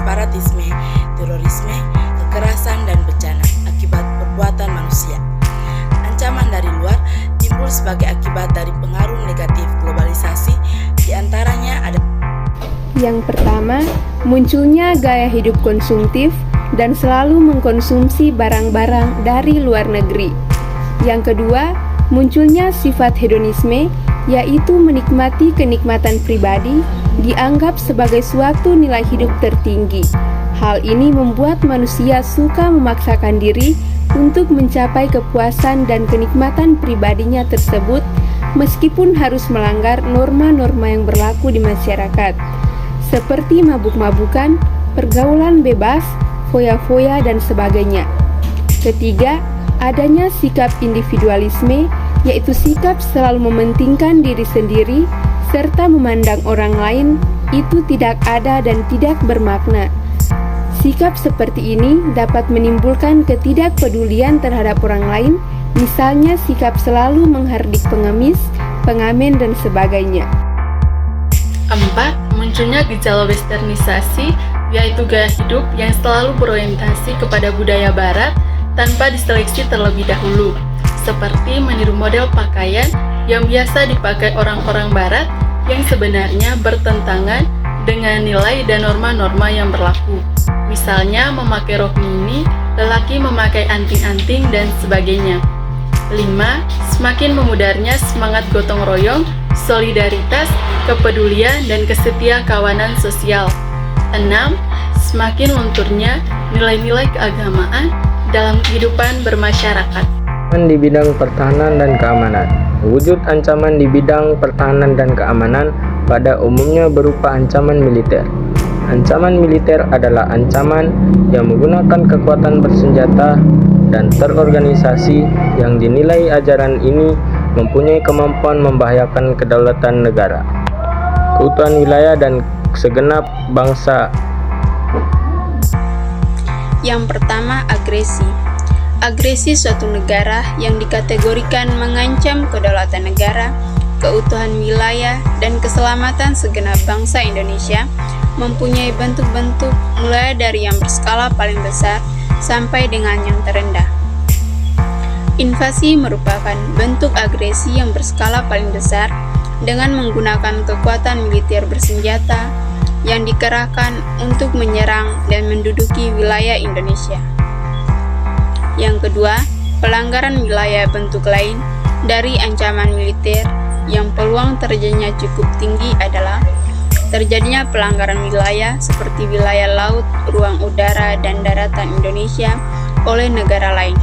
separatisme, terorisme, kekerasan, dan bencana akibat perbuatan manusia. Ancaman dari luar timbul sebagai akibat dari pengaruh negatif globalisasi, diantaranya ada yang pertama, munculnya gaya hidup konsumtif dan selalu mengkonsumsi barang-barang dari luar negeri. Yang kedua, munculnya sifat hedonisme, yaitu menikmati kenikmatan pribadi dianggap sebagai suatu nilai hidup tertinggi. Hal ini membuat manusia suka memaksakan diri untuk mencapai kepuasan dan kenikmatan pribadinya tersebut, meskipun harus melanggar norma-norma yang berlaku di masyarakat, seperti mabuk-mabukan, pergaulan bebas, foya-foya, dan sebagainya. Ketiga, adanya sikap individualisme, yaitu sikap selalu mementingkan diri sendiri, serta memandang orang lain itu tidak ada dan tidak bermakna. Sikap seperti ini dapat menimbulkan ketidakpedulian terhadap orang lain, misalnya sikap selalu menghardik pengemis, pengamen, dan sebagainya. 4. Munculnya gejala westernisasi, yaitu gaya hidup yang selalu berorientasi kepada budaya barat tanpa diseleksi terlebih dahulu, seperti meniru model pakaian yang biasa dipakai orang-orang barat yang sebenarnya bertentangan dengan nilai dan norma-norma yang berlaku. Misalnya memakai rok mini, lelaki memakai anting-anting, dan sebagainya. 5. Semakin memudarnya semangat gotong royong, solidaritas, kepedulian, dan kesetia kawanan sosial. 6. Semakin lunturnya nilai-nilai keagamaan dalam kehidupan bermasyarakat. Di bidang pertahanan dan keamanan. Wujud ancaman di bidang pertahanan dan keamanan pada umumnya berupa ancaman militer. Ancaman militer adalah ancaman yang menggunakan kekuatan bersenjata dan terorganisasi yang dinilai ajaran ini mempunyai kemampuan membahayakan kedaulatan negara, keutuhan wilayah, dan segenap bangsa. Yang pertama, agresi. Agresi suatu negara yang dikategorikan mengancam kedaulatan negara, keutuhan wilayah, dan keselamatan segenap bangsa Indonesia mempunyai bentuk-bentuk mulai dari yang berskala paling besar sampai dengan yang terendah. Invasi merupakan bentuk agresi yang berskala paling besar dengan menggunakan kekuatan militer bersenjata yang dikerahkan untuk menyerang dan menduduki wilayah Indonesia. Yang kedua, pelanggaran wilayah bentuk lain dari ancaman militer yang peluang terjadinya cukup tinggi adalah terjadinya pelanggaran wilayah seperti wilayah laut, ruang udara, dan daratan Indonesia oleh negara lain.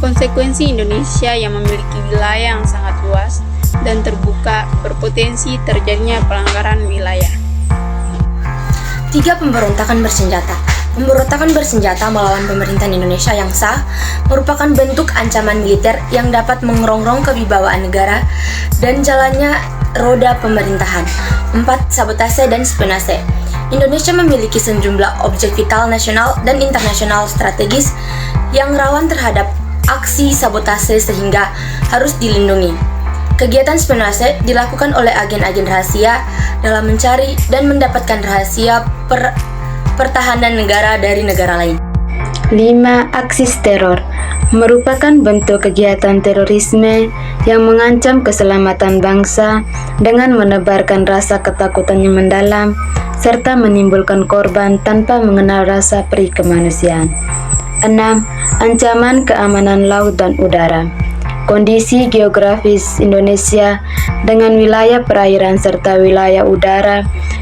Konsekuensi Indonesia yang memiliki wilayah yang sangat luas dan terbuka berpotensi terjadinya pelanggaran wilayah. 3. Pemberontakan bersenjata. Pemberontakan bersenjata melawan pemerintahan Indonesia yang sah merupakan bentuk ancaman militer yang dapat mengerongrong kewibawaan negara dan jalannya roda pemerintahan. 4. Sabotase dan spionase. Indonesia memiliki sejumlah objek vital nasional dan internasional strategis yang rawan terhadap aksi sabotase sehingga harus dilindungi. Kegiatan spionase dilakukan oleh agen-agen rahasia dalam mencari dan mendapatkan rahasia pertahanan negara dari negara lain. 5. Aksis teror merupakan bentuk kegiatan terorisme yang mengancam keselamatan bangsa dengan menebarkan rasa ketakutan yang mendalam serta menimbulkan korban tanpa mengenal rasa perih kemanusiaan. 6. Ancaman keamanan laut dan udara. Kondisi geografis Indonesia dengan wilayah perairan serta wilayah udara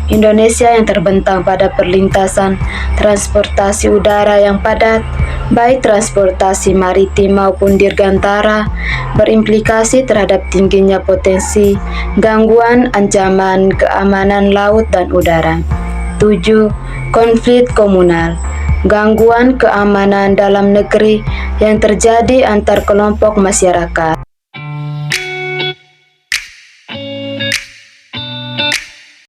Indonesia yang terbentang pada perlintasan transportasi udara yang padat, baik transportasi maritim maupun dirgantara, berimplikasi terhadap tingginya potensi gangguan ancaman keamanan laut dan udara. 7. Konflik komunal. Gangguan keamanan dalam negeri yang terjadi antar kelompok masyarakat.